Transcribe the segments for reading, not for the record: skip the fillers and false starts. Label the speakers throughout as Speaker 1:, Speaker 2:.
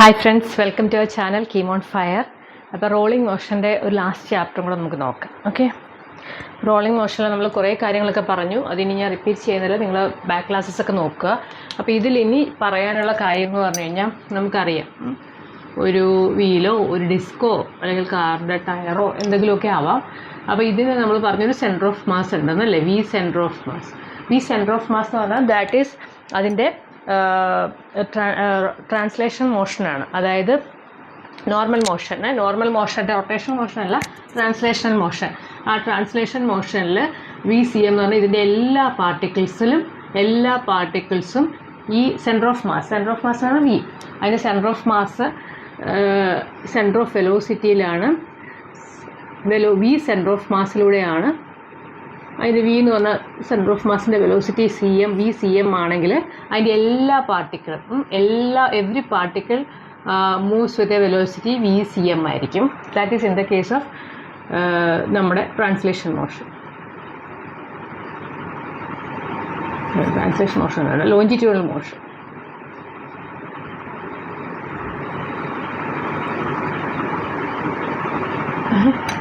Speaker 1: Hi friends, welcome to our channel KEAM on fire. അപ്പോൾ rolling മോഷൻ്റെ ഒരു ലാസ്റ്റ് ചാപ്റ്ററും കൂടെ നമുക്ക് നോക്കാം. ഓക്കെ, റോളിംഗ് മോഷനിൽ നമ്മൾ കുറേ കാര്യങ്ങളൊക്കെ പറഞ്ഞു. അതിനി ഞാൻ റിപ്പീറ്റ് ചെയ്യുന്നില്ല, നിങ്ങൾ ബാക്ക് ക്ലാസ്സസ് ഒക്കെ നോക്കുക. അപ്പോൾ ഇതിലിനി പറയാനുള്ള കാര്യം എന്ന് പറഞ്ഞു കഴിഞ്ഞാൽ നമുക്കറിയാം, ഒരു വീലോ ഒരു ഡിസ്കോ അല്ലെങ്കിൽ കാറിൻ്റെ ടയറോ എന്തെങ്കിലുമൊക്കെ ആവാം. അപ്പോൾ ഇതിന് നമ്മൾ പറഞ്ഞൊരു സെൻറ്റർ ഓഫ് മാസ് ഉണ്ടെന്നല്ലേ, V centre of mass. V centre of mass എന്ന് പറഞ്ഞാൽ ദാറ്റ് ഈസ് അതിൻ്റെ ട്രാൻസ്ലേഷൻ മോഷനാണ്. അതായത് നോർമൽ മോഷൻ്റെ റൊട്ടേഷൻ മോഷൻ അല്ല, ട്രാൻസ്ലേഷൻ മോഷൻ. ആ ട്രാൻസ്ലേഷൻ മോഷനിൽ വി സി എം എന്ന് പറഞ്ഞാൽ ഇതിൻ്റെ എല്ലാ പാർട്ടിക്കിൾസും ഈ സെൻറ്റർ ഓഫ് മാസ് ആണ് വി. അതിൻ്റെ centre of mass centre of വെലോസിറ്റിയിലാണ്. വി സെൻറ്റർ ഓഫ് മാസിലൂടെയാണ്. അതിൻ്റെ വി എന്ന് പറഞ്ഞാൽ സെൻറ്റർ ഓഫ് മാസിൻ്റെ വെലോസിറ്റി വി സി എം ആണെങ്കിൽ അതിൻ്റെ എല്ലാ പാർട്ടിക്കിളും every particle moves with a velocity V C M ആയിരിക്കും. That is in the case of നമ്മുടെ ട്രാൻസ്ലേഷൻ മോഷൻ അല്ല, ലോഞ്ചിറ്റ്യൂഡൽ മോഷൻ.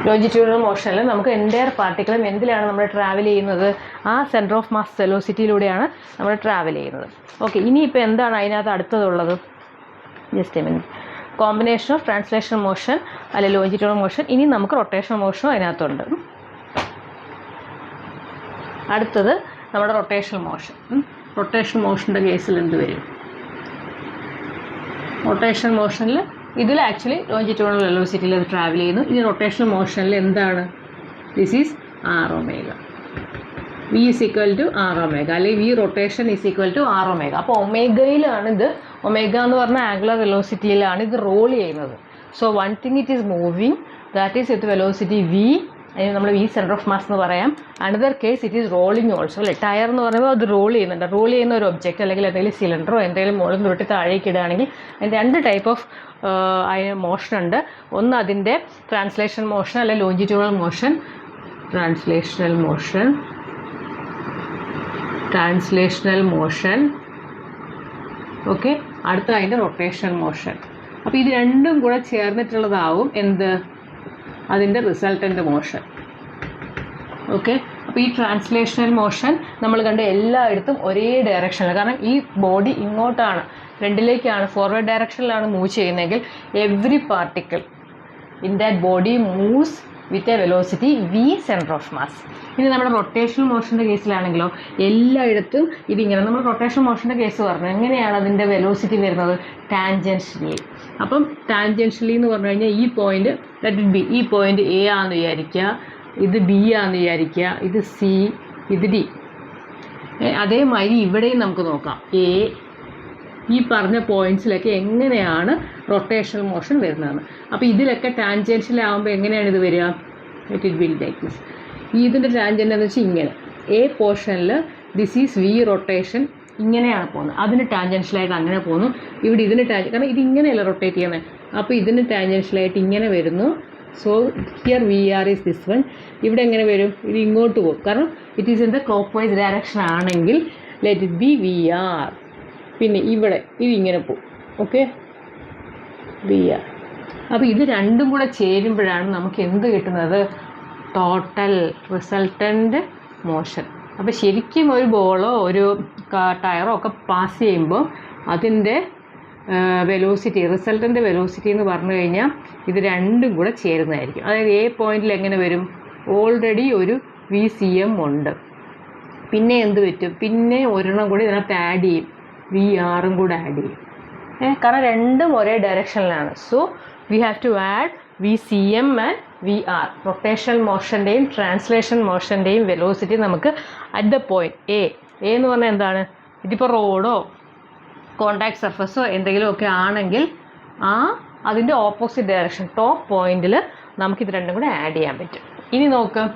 Speaker 1: ലോഞ്ചിറ്റ്യൂഡൽ മോഷനിൽ നമുക്ക് എൻ്റയർ പാർട്ടിക്കിളും എന്തിലാണ് നമ്മൾ ട്രാവൽ ചെയ്യുന്നത്? ആ സെൻറ്റർ ഓഫ് മാസ് വെലോസിറ്റിയിലൂടെയാണ് നമ്മൾ ട്രാവൽ ചെയ്യുന്നത്. ഓക്കെ, ഇനിയിപ്പോൾ എന്താണ് അതിനകത്ത് അടുത്തതുള്ളത്? Just a minute. Combination of translation motion അല്ലെങ്കിൽ ലോഞ്ചിറ്റ്യൂഡൽ മോഷൻ. ഇനി നമുക്ക് റൊട്ടേഷൻ മോഷനും അതിനകത്തുണ്ട്. അടുത്തത് നമ്മുടെ റൊട്ടേഷൻ മോഷൻ്റെ കേസിൽ എന്ത് വരും? റൊട്ടേഷൻ മോഷനിൽ ഇതിൽ ആക്ച്വലി ലോഞ്ചിറ്റ്യൂഡൽ വെലോസിറ്റിയിൽ അത് ട്രാവൽ ചെയ്യുന്നു. ഇനി റൊട്ടേഷണൽ മോഷനിൽ എന്താണ്? This is R omega. V is equal to R omega, അല്ലെങ്കിൽ V rotation is equal to R omega. അപ്പോൾ ഒമേഗയിലാണ് ഇത്, ഒമേഗ എന്ന് പറഞ്ഞ ആംഗുലർ വെലോസിറ്റിയിലാണ് ഇത് റോൾ ചെയ്യുന്നത്. So one thing it is moving, that is with velocity v. അതിന് നമ്മൾ വി സെൻറ്റർ ഓഫ് മാസ് എന്ന് പറയാം. Another case it is rolling also അല്ലേ. ടയർ എന്ന് പറയുമ്പോൾ അത് റോൾ ചെയ്യുന്ന ഒരു ഒബ്ജക്റ്റ് അല്ലെങ്കിൽ എന്തെങ്കിലും സിലിണ്ടറോ എന്തെങ്കിലും മുകളിൽ തൊട്ട് താഴേക്ക് ഇടുകയാണെങ്കിൽ അതിൻ്റെ രണ്ട് ടൈപ്പ് ഓഫ് അതിന് മോഷൻ ഉണ്ട്. ഒന്ന് അതിൻ്റെ ട്രാൻസ്ലേഷൻ മോഷൻ അല്ലെ longitudinal motion, translational motion. Okay, അടുത്ത അതിൻ്റെ റൊട്ടേഷണൽ മോഷൻ. അപ്പോൾ ഇത് രണ്ടും കൂടെ ചേർന്നിട്ടുള്ളതാവും എന്ത്? അതിൻ്റെ റിസൾട്ടൻ്റ് മോഷൻ. ഓക്കെ, അപ്പോൾ ഈ ട്രാൻസ്ലേഷണൽ മോഷൻ നമ്മൾ കണ്ട എല്ലായിടത്തും ഒരേ ഡയറക്ഷനിൽ, കാരണം ഈ ബോഡി ഇങ്ങോട്ടാണ്, ഫ്രണ്ടിലേക്കാണ്, ഫോർവേഡ് ഡയറക്ഷനിലാണ് മൂവ് ചെയ്യുന്നതെങ്കിൽ every particle in that body moves with a velocity v centre of mass. ഇനി നമ്മുടെ റൊട്ടേഷണൽ മോഷൻ്റെ കേസിലാണെങ്കിലോ ഇതില്ലായിടത്തും ഇതിങ്ങനെ. നമ്മൾ റൊട്ടേഷണൽ മോഷൻ്റെ കേസ് പറഞ്ഞു, എങ്ങനെയാണ് അതിൻ്റെ വെലോസിറ്റി വരുന്നത്? ടാൻജൻഷ്യലി. അപ്പം ടാൻജൻഷ്യലി എന്ന് പറഞ്ഞു കഴിഞ്ഞാൽ ഈ പോയിന്റ് ലെറ്റ് ഇറ്റ് ബി, ഈ പോയിന്റ് എ ആണെന്ന് വിചാരിക്കുക, ഇത് ബി ആണെന്ന് വിചാരിക്കുക, ഇത് സി, ഇത് ഡി. അതേമാതിരി ഇവിടെയും നമുക്ക് നോക്കാം, എ, ഈ പറഞ്ഞ പോയിന്റ്സിലൊക്കെ എങ്ങനെയാണ് റൊട്ടേഷണൽ മോഷൻ വരുന്നതെന്ന്. അപ്പോൾ ഇതിലൊക്കെ ടാൻജൻഷ്യലാകുമ്പോൾ എങ്ങനെയാണ് ഇത് വരിക? It will like this. ഇതിൻ്റെ ടാൻജൻ്റ് എന്ന് വെച്ചാൽ ഇങ്ങനെ, എ പോർഷനിൽ ദിസ് ഈസ് വി റൊട്ടേഷൻ ഇങ്ങനെയാണ് പോകുന്നത്, അതിന് ടാൻജൻഷ്യലായിട്ട് അങ്ങനെ പോകുന്നു. ഇവിടെ ഇതിന് കാരണം ഇത് ഇങ്ങനെയല്ല റൊട്ടേറ്റ് ചെയ്യുന്നത്, അപ്പോൾ ഇതിന് ടാൻജൻഷ്യലായിട്ട് ഇങ്ങനെ വരുന്നു. So here V R is this one. ഇവിടെ എങ്ങനെ വരും? ഇത് ഇങ്ങോട്ട് പോകും, കാരണം it is in the clockwise direction ആണെങ്കിൽ let it be V R. പിന്നെ ഇവിടെ ഇതിങ്ങനെ പോകും. Okay, V R. അപ്പോൾ ഇത് രണ്ടും കൂടെ ചേരുമ്പോഴാണ് നമുക്ക് എന്ത് കിട്ടുന്നത്? Total resultant motion. അപ്പോൾ ശരിക്കും ഒരു ബോളോ ഒരു ടയറോ ഒക്കെ പാസ് ചെയ്യുമ്പോൾ അതിൻ്റെ വെലോസിറ്റി, റിസൾട്ടൻ്റ് വെലോസിറ്റി എന്ന് പറഞ്ഞു കഴിഞ്ഞാൽ ഇത് രണ്ടും കൂടെ ചേരുന്നതായിരിക്കും. അതായത് എ പോയിന്റിൽ എങ്ങനെ വരും? ഓൾറെഡി ഒരു വി സി എം ഉണ്ട്, പിന്നെ എന്ത് പറ്റും? പിന്നെ ഒരെണ്ണം കൂടി ഇതിനകത്ത് ആഡ് ചെയ്യും, വി ആറും കൂടെ ആഡ് ചെയ്യും. കാരണം രണ്ടും ഒരേ ഡയറക്ഷനിലാണ്. So we have to add V C M and V R. Rotational മോഷൻ്റെയും ട്രാൻസ്ലേഷൻ മോഷൻ്റെയും വെലോസിറ്റി നമുക്ക് അറ്റ് ദ പോയിന്റ് എ എന്ന് പറഞ്ഞാൽ എന്താണ്? ഇതിപ്പോൾ റോഡോ കോണ്ടാക്ട് സർഫസോ എന്തെങ്കിലുമൊക്കെ ആണെങ്കിൽ അതിൻ്റെ ഓപ്പോസിറ്റ് ഡയറക്ഷൻ ടോപ്പ് പോയിന്റിൽ നമുക്കിത് രണ്ടും കൂടെ ആഡ് ചെയ്യാൻ പറ്റും. ഇനി നോക്കാം,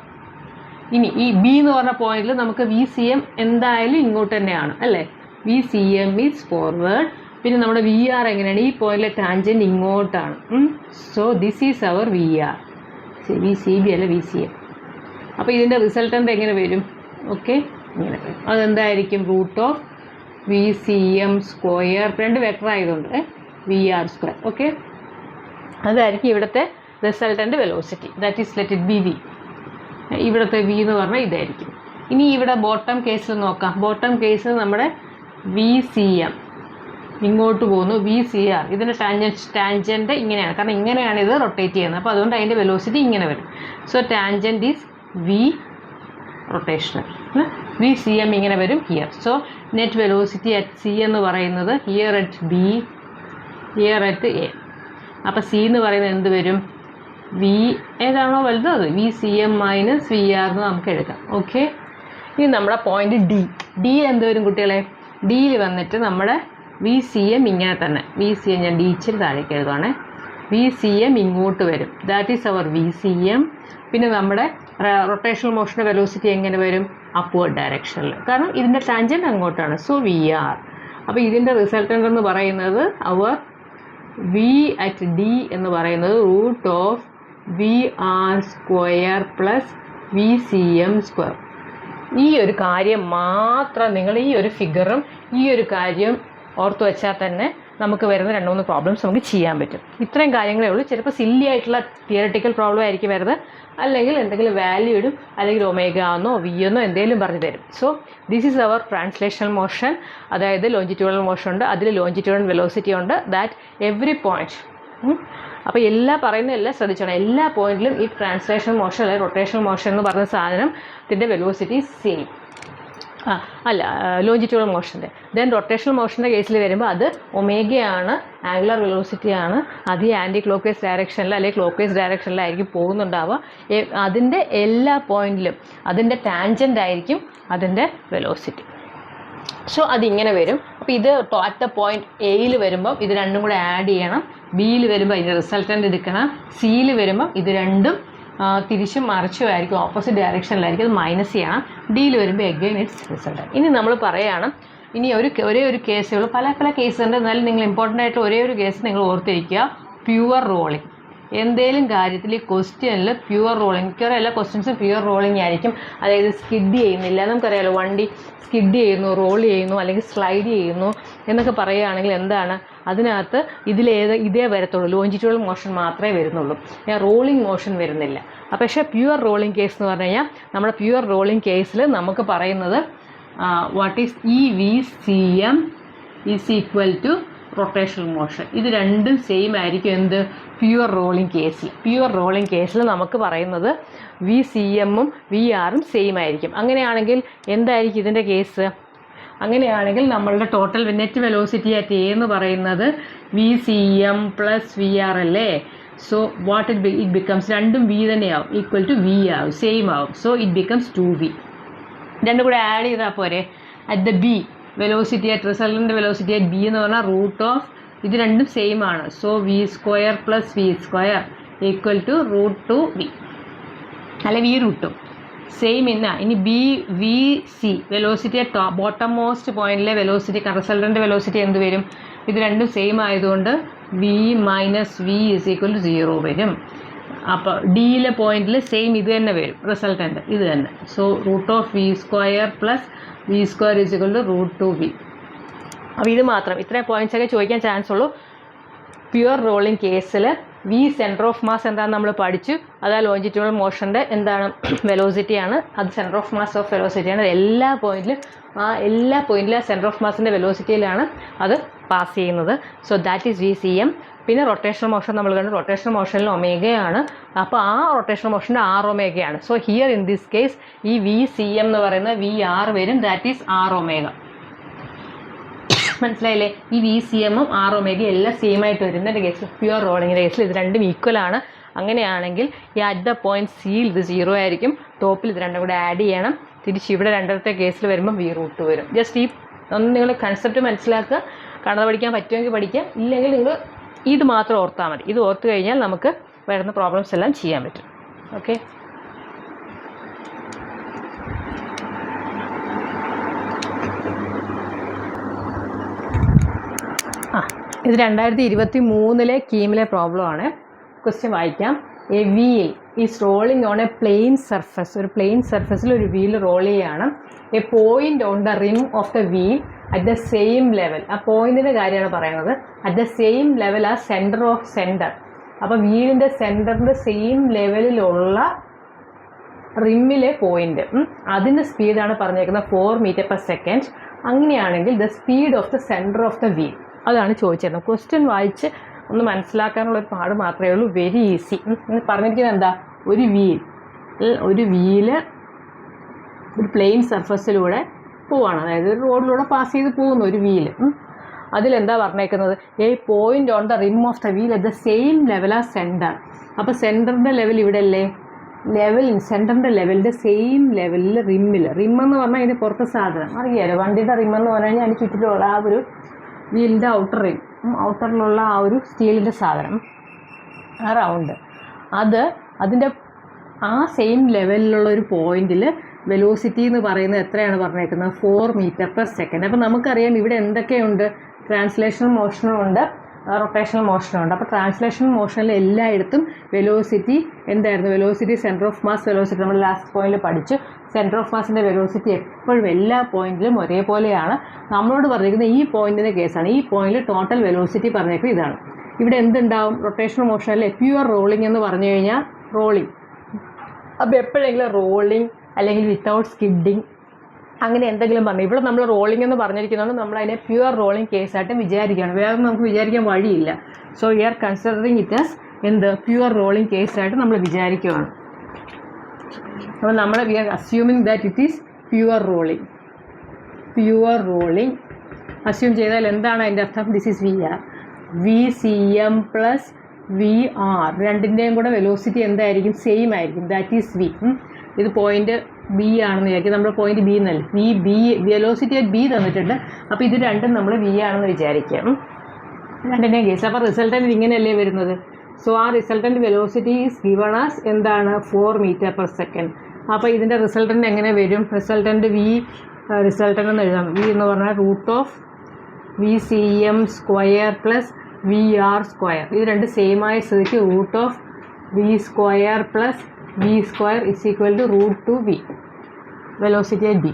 Speaker 1: ഇനി ഈ ബി എന്ന് പറഞ്ഞ പോയിന്റിൽ നമുക്ക് വി സി എം എന്തായാലും ഇങ്ങോട്ട് തന്നെയാണ് അല്ലേ. V C M is forward. പിന്നെ നമ്മുടെ വി ആർ എങ്ങനെയാണ്? ഈ പോയിന്റിലെ ടാൻജൻറ്റ് ഇങ്ങോട്ടാണ്. So this is our V R. V C B അല്ല, വി സി എം. അപ്പോൾ ഇതിൻ്റെ റിസൾട്ടൻ്റ് എങ്ങനെ വരും? ഓക്കെ, ഇങ്ങനെ വരും. അതെന്തായിരിക്കും? Root of V C M square. രണ്ട് വെക്ടർ ആയതുകൊണ്ട് VR². ഓക്കെ, അതായിരിക്കും ഇവിടുത്തെ resultant velocity. That is let it be V. ഇവിടുത്തെ V എന്ന് പറഞ്ഞാൽ ഇതായിരിക്കും. ഇനി ഇവിടെ ബോട്ടം കേസിൽ നോക്കാം. ബോട്ടം കേസിൽ നമ്മുടെ VCM ഇങ്ങോട്ട് പോകുന്നു, VCR ഇതിൻ്റെ ടാൻജൻറ്റ് ഇങ്ങനെയാണ്, കാരണം ഇങ്ങനെയാണ് ഇത് റൊട്ടേറ്റ് ചെയ്യുന്നത്. അപ്പോൾ അതുകൊണ്ട് അതിൻ്റെ വെലോസിറ്റി ഇങ്ങനെ വരും. So tangent is V rotational, VCM ഇങ്ങനെ വരും here. So net velocity at C എന്ന് പറയുന്നത് here at B, here at A. അപ്പോൾ C എന്ന് പറയുന്നത് എന്ത് വരും? V ഏതാണോ വലുത് അത് VCM മൈനസ് VR എന്ന് നമുക്ക് എടുക്കാം. ഓക്കെ, ഇനി നമ്മുടെ പോയിന്റ് D എന്ത് വരും കുട്ടികളെ? ഡിയിൽ വന്നിട്ട് നമ്മുടെ VCM ഇങ്ങനെ തന്നെ, VCM ഞാൻ D ഇച്ചിരി താഴേക്ക് എഴുതുവാണേ. VCM ഇങ്ങോട്ട് വരും, ദാറ്റ് ഈസ് അവർ VCM. പിന്നെ നമ്മുടെ റൊട്ടേഷണൽ മോഷൻ്റെ വെലോസിറ്റി എങ്ങനെ വരും? അപ്വേർഡ് ഡയറക്ഷനിൽ, കാരണം ഇതിൻ്റെ ടാൻജൻറ്റ് അങ്ങോട്ടാണ്. So VR. അപ്പോൾ ഇതിൻ്റെ റിസൾട്ടൻ്റ് എന്ന് പറയുന്നത് അവർ V അറ്റ് D എന്ന് പറയുന്നത് √of VR² പ്ലസ് VCM². ഈ ഒരു കാര്യം മാത്രം നിങ്ങൾ ഈ ഒരു ഫിഗറും ഈ ഒരു കാര്യം ഓർത്ത് വെച്ചാൽ തന്നെ നമുക്ക് വരുന്ന 2-3 പ്രോബ്ലംസ് നമുക്ക് ചെയ്യാൻ പറ്റും. ഇത്രയും കാര്യങ്ങളേ ഉള്ളൂ. ചിലപ്പോൾ സില്ലി ആയിട്ടുള്ള തിയറട്ടിക്കൽ പ്രോബ്ലം ആയിരിക്കും വരുന്നത്, അല്ലെങ്കിൽ എന്തെങ്കിലും വാല്യൂ ഇടും, അല്ലെങ്കിൽ ഒമേഗ എന്നോ V എന്നോ എന്തെങ്കിലും പറഞ്ഞു തരും. So this is our translational motion. അതായത് ലോഞ്ചിറ്റ്യൂഡൽ മോഷൻ ഉണ്ട്, അതിൽ ലോഞ്ചിറ്റ്യൂഡൽ വെലോസിറ്റി ഉണ്ട്. That every point. അപ്പോൾ എല്ലാം ശ്രദ്ധിച്ചോണം. എല്ലാ പോയിന്റിലും ഈ ട്രാൻസ്ലേഷണൽ മോഷൻ അല്ലെങ്കിൽ റൊട്ടേഷണൽ മോഷൻ എന്ന് പറഞ്ഞ സാധനത്തിൻ്റെ വെലോസിറ്റി സെയിം. അല്ല, ലോഞ്ചിറ്റ്യൂഡൽ മോഷൻ്റെ. ദെൻ റൊട്ടേഷണൽ മോഷൻ്റെ കേസിൽ വരുമ്പോൾ അത് ഒമേഗയാണ്, ആംഗുലർ വെലോസിറ്റിയാണ്. അത് ഈ ആൻറ്റി ക്ലോക്ക് വൈസ് ഡയറക്ഷനിൽ അല്ലെങ്കിൽ ക്ലോക്ക് വൈസ് ഡയറക്ഷനിലായിരിക്കും പോകുന്നുണ്ടാവുക. അതിൻ്റെ എല്ലാ പോയിന്റിലും അതിൻ്റെ ടാൻജൻ്റ് ആയിരിക്കും അതിൻ്റെ വെലോസിറ്റി. സോ അതിങ്ങനെ വരും. അപ്പോൾ ഇത് അറ്റ് പോയിന്റ് എയിൽ വരുമ്പം ഇത് രണ്ടും കൂടെ ആഡ് ചെയ്യണം. ബിയിൽ വരുമ്പോൾ ഇതിൻ്റെ റിസൾട്ടൻ്റ് എടുക്കണം. സിയിൽ വരുമ്പം ഇത് രണ്ടും തിരിച്ചും മറിച്ചും ആയിരിക്കും, ഓപ്പോസിറ്റ് ഡയറക്ഷനിലായിരിക്കും, അത് മൈനസ് ചെയ്യണം. ഡിയിൽ വരുമ്പോൾ എഗെയിൻ ഇറ്റ്സ് റിസൾട്ടൻ്റ്. ഇനി നമ്മൾ പറയുകയാണ്, ഇനി ഒരേ ഒരു കേസേ ഉള്ളൂ. പല കേസ് ഉണ്ട്, എന്നാലും നിങ്ങൾ ഇമ്പോർട്ടൻ്റ് ആയിട്ട് ഒരേ ഒരു കേസ് നിങ്ങൾ ഓർത്തിരിക്കുക. Pure rolling. എന്തെങ്കിലും കാര്യത്തിൽ ഈ ക്വസ്റ്റ്യനിൽ പ്യുവർ റോളിംഗ്, മിക്കവാറും എല്ലാ ക്വസ്റ്റ്യൻസും പ്യുവർ റോളിംഗ് ആയിരിക്കും. അതായത് സ്കിഡ് ചെയ്യുന്നില്ല, നമുക്കറിയാലോ വണ്ടി സ്കിഡ് ചെയ്യുന്നു, റോൾ ചെയ്യുന്നു, അല്ലെങ്കിൽ സ്ലൈഡ് ചെയ്യുന്നു എന്നൊക്കെ പറയുകയാണെങ്കിൽ എന്താണ് അതിനകത്ത് ഇതേ വരത്തുള്ളൂ, ലോഞ്ചിറ്റ്യൂഡൽ മോഷൻ മാത്രമേ വരുന്നുള്ളൂ, റോളിംഗ് മോഷൻ വരുന്നില്ല. പക്ഷേ പ്യുവർ റോളിംഗ് കേസ് എന്ന് പറഞ്ഞു കഴിഞ്ഞാൽ നമ്മുടെ പ്യുവർ റോളിംഗ് കേസിൽ നമുക്ക് പറയുന്നത് what is VCM is equal to rotational motion. ഇത് രണ്ടും സെയിം ആയിരിക്കും എന്ത്? പ്യുവർ റോളിംഗ് കേസിൽ. പ്യുവർ റോളിംഗ് കേസിൽ നമുക്ക് പറയുന്നത് VCMഉം VRഉം സെയിം ആയിരിക്കും. അങ്ങനെയാണെങ്കിൽ എന്തായിരിക്കും ഇതിൻ്റെ കേസ്? അങ്ങനെയാണെങ്കിൽ നമ്മളുടെ total net velocity at A എന്ന് പറയുന്നത് VCM പ്ലസ് VR അല്ലേ? സോ വാട്ട് ഇറ്റ് ബിക്കംസ്, രണ്ടും V തന്നെയാവും, ഈക്വൽ ടു V ആവും, സെയിം ആവും. So it becomes 2V. രണ്ടും കൂടെ ആഡ് ചെയ്താൽ പോരെ? At the B velocity at resultant velocity at B എന്ന് പറഞ്ഞാൽ √of ഇത് രണ്ടും സെയിം ആണ്. So V² plus V² equal to √2V അല്ലെ V√2 സെയിം ഇന്ന. ഇനി VC velocity at bottom most പോയിന്റിലെ വെലോസിറ്റി റിസൾട്ടൻ്റ് വെലോസിറ്റി എന്ത് വരും? ഇത് രണ്ടും സെയിം ആയതുകൊണ്ട് V minus V is equal to 0 വരും. അപ്പോൾ ഡിയിലെ പോയിന്റിൽ സെയിം ഇത് തന്നെ വരും, റിസൾട്ടൻ്റ് ഇത് തന്നെ. So √of V² plus V² is equal to √2V. അപ്പോൾ ഇത് മാത്രം, ഇത്രയും പോയിന്റ്സൊക്കെ ചോദിക്കാൻ ചാൻസ് ഉള്ളൂ. പ്യുവർ റോളിംഗ് കേസിൽ V സെൻറ്റർ ഓഫ് മാസ് എന്താണെന്ന് നമ്മൾ പഠിച്ചു. അതാ ലോഞ്ചിറ്റ്യൂഡൽ മോഷൻ്റെ എന്താണ്? വെലോസിറ്റിയാണ്. അത് സെൻറ്റർ ഓഫ് മാസ് ഓഫ് വെലോസിറ്റിയാണ്. എല്ലാ പോയിന്റിലും ആ സെൻറ്റർ ഓഫ് മാസിൻ്റെ വെലോസിറ്റിയിലാണ് അത് പാസ് ചെയ്യുന്നത്. So that is VCM. പിന്നെ റൊട്ടേഷണൽ മോഷൻ നമ്മൾ കണ്ടു, റൊട്ടേഷണൽ മോഷനിൽ ഒമേഗയാണ്. അപ്പോൾ ആ റൊട്ടേഷണൽ മോഷൻ്റെ R ഒമേഗയാണ്. So here in this case ഈ VCM എന്ന് പറയുന്നത് VR വരും, ദാറ്റ് ഈസ് R ഒമേഗ. മനസ്സിലായില്ലേ? ഈ VCMഉം R ഒമേഗയും എല്ലാം സെയിം ആയിട്ട് വരും. ഇതിൻ്റെ കേസിൽ പ്യുവർ റോളിങ്ങിൻ്റെ കേസിൽ ഇത് രണ്ടും ഈക്വൽ ആണ്. അങ്ങനെയാണെങ്കിൽ ഈ അറ്റ് ദ പോയിന്റ് സിയിൽ ഇത് 0 ആയിരിക്കും, ടോപ്പിൽ ഇത് രണ്ടും കൂടെ ആഡ് ചെയ്യണം. തിരിച്ച് ഇവിടെ രണ്ടാമത്തെ കേസിൽ വരുമ്പോൾ V√2 വരും. ജസ്റ്റ് ഈ ഒന്ന് നിങ്ങൾ കൺസെപ്റ്റ് മനസ്സിലാക്കുക. കണത പഠിക്കാൻ പറ്റുമെങ്കിൽ പഠിക്കാം, ഇല്ലെങ്കിൽ നിങ്ങൾ ഇത് മാത്രം ഓർത്താൽ മതി. ഇത് ഓർത്ത് കഴിഞ്ഞാൽ നമുക്ക് വരുന്ന പ്രോബ്ലംസ് എല്ലാം ചെയ്യാൻ പറ്റും. ഓക്കെ, ഇത് 2023 കീമിലെ പ്രോബ്ലമാണ്. ക്വസ്റ്റ്യൻ വായിക്കാം. A wheel is rolling on a plane surface. ഒരു പ്ലെയിൻ സർഫസിൽ ഒരു വീൽ റോൾ ചെയ്യുകയാണ്. A point on the rim of the wheel at the same level, ആ പോയിന്റിൻ്റെ കാര്യമാണ് പറയുന്നത്. അറ്റ് ദ സെയിം ലെവൽ ആ സെൻറ്റർ ഓഫ് സെൻറ്റർ, അപ്പോൾ വീലിൻ്റെ സെൻറ്ററിൻ്റെ സെയിം ലെവലിലുള്ള റിമ്മിലെ പോയിന്റ്, അതിൻ്റെ സ്പീഡാണ് പറഞ്ഞേക്കുന്നത് 4 മീറ്റർ പെർ സെക്കൻഡ്. അങ്ങനെയാണെങ്കിൽ the speed of the centre of the wheel, അതാണ് ചോദിച്ചിരുന്നത്. ക്വസ്റ്റ്യൻ വായിച്ച് ഒന്ന് മനസ്സിലാക്കാനുള്ളൊരു പാട് മാത്രമേ ഉള്ളൂ. Very easy. പറഞ്ഞിരിക്കുന്നത് എന്താ, ഒരു വീല് ഒരു പ്ലെയിൻ സർഫസിലൂടെ പോവാണ്, അതായത് റോഡിലൂടെ പാസ് ചെയ്ത് പോകുന്ന ഒരു വീല്. അതിലെന്താ പറഞ്ഞേക്കുന്നത്, A point on the rim of the wheel at the same level ആ സെൻറ്റർ. അപ്പോൾ സെൻറ്ററിൻ്റെ ലെവൽ ഇവിടെ അല്ലേ, സെൻറ്ററിൻ്റെ ലെവലിൻ്റെ സെയിം ലെവലിൽ റിം എന്ന് പറഞ്ഞാൽ അതിൻ്റെ പുറത്തെ സാധനം അറിയാലോ. വണ്ടിയുടെ റിമ്മെന്ന് പറഞ്ഞു കഴിഞ്ഞാൽ അതിന് ചുറ്റിലുള്ള ആ ഒരു വീലിൻ്റെ ഔട്ടറിലുള്ള ആ ഒരു സ്റ്റീലിൻ്റെ സാധനം, ആ റൗണ്ട്, അതിൻ്റെ ആ സെയിം ലെവലിലുള്ള ഒരു പോയിന്റിൽ വെലോസിറ്റി എന്ന് പറയുന്നത് എത്രയാണ് പറഞ്ഞേക്കുന്നത്, 4 മീറ്റർ പെർ സെക്കൻഡ്. അപ്പോൾ നമുക്കറിയാം ഇവിടെ എന്തൊക്കെയുണ്ട്, ട്രാൻസ്ലേഷണൽ മോഷനും ഉണ്ട്, റൊട്ടേഷണൽ മോഷനും ഉണ്ട്. അപ്പോൾ ട്രാൻസ്ലേഷണൽ മോഷനിൽ എല്ലായിടത്തും വെലോസിറ്റി എന്തായിരുന്നു, velocity centre of mass velocity നമ്മൾ ലാസ്റ്റ് പോയിന്റിൽ പഠിച്ചു. സെൻറ്റർ ഓഫ് മാസിൻ്റെ വെലോസിറ്റി എപ്പോഴും എല്ലാ പോയിന്റിലും ഒരേപോലെയാണ്. നമ്മളോട് പറഞ്ഞിരിക്കുന്നത് ഈ പോയിന്റിൻ്റെ കേസാണ്. ഈ പോയിന്റിൽ ടോട്ടൽ വെലോസിറ്റി പറഞ്ഞേക്കുന്നത് ഇതാണ്. ഇവിടെ എന്തുണ്ടാവും, റൊട്ടേഷണൽ മോഷനിൽ പ്യുവർ റോളിംഗ് എന്ന് പറഞ്ഞു കഴിഞ്ഞാൽ റോളിംഗ്. അപ്പോൾ എപ്പോഴെങ്കിലും റോളിംഗ് അല്ലെങ്കിൽ വിത്തൗട്ട് സ്കിഡിങ് അങ്ങനെ എന്തെങ്കിലും പറഞ്ഞു. ഇവിടെ നമ്മൾ റോളിംഗ് എന്ന് പറഞ്ഞിരിക്കുന്നതുകൊണ്ട് നമ്മൾ അതിനെ പ്യുവർ റോളിംഗ് കേസായിട്ട് വിചാരിക്കുകയാണ്. വേറെ നമുക്ക് വിചാരിക്കാൻ വഴിയില്ല. So we are considering it as pure rolling കേസായിട്ട് നമ്മൾ വിചാരിക്കുകയാണ്. അപ്പോൾ നമ്മൾ we are assuming that it is pure rolling assume ചെയ്താൽ എന്താണ് അതിൻ്റെ അർത്ഥം, this is V C M plus V R, രണ്ടിൻ്റെയും കൂടെ വെലോസിറ്റി എന്തായിരിക്കും, സെയിം ആയിരിക്കും. That is V. ഇത് പോയിന്റ് ബി ആണെന്ന് വിചാരിക്കും, നമ്മൾ പോയിന്റ് ബി എന്നല്ലേ, വെലോസിറ്റി അറ്റ് ബി തന്നിട്ടുണ്ട്. അപ്പോൾ ഇത് രണ്ടും നമ്മൾ വി ആണെന്ന് വിചാരിക്കാം, രണ്ടിൻ്റെയും കേസ്. അപ്പോൾ റിസൾട്ടൻ്റ് ഇങ്ങനെയല്ലേ വരുന്നത്. സോ ആ resultant velocity is given as എന്താണ്, 4 മീറ്റർ പെർ സെക്കൻഡ്. അപ്പോൾ ഇതിൻ്റെ റിസൾട്ടൻ്റ് എങ്ങനെ വരും, റിസൾട്ടൻ്റ് റിസൾട്ടൻ്റ് എന്ന് എഴുതാം. വി എന്ന് പറഞ്ഞാൽ √VCM² പ്ലസ് VR². ഇത് രണ്ട് സെയിം ആയ സ്ഥിതിക്ക് √V² plus V² =√2V velocity at B.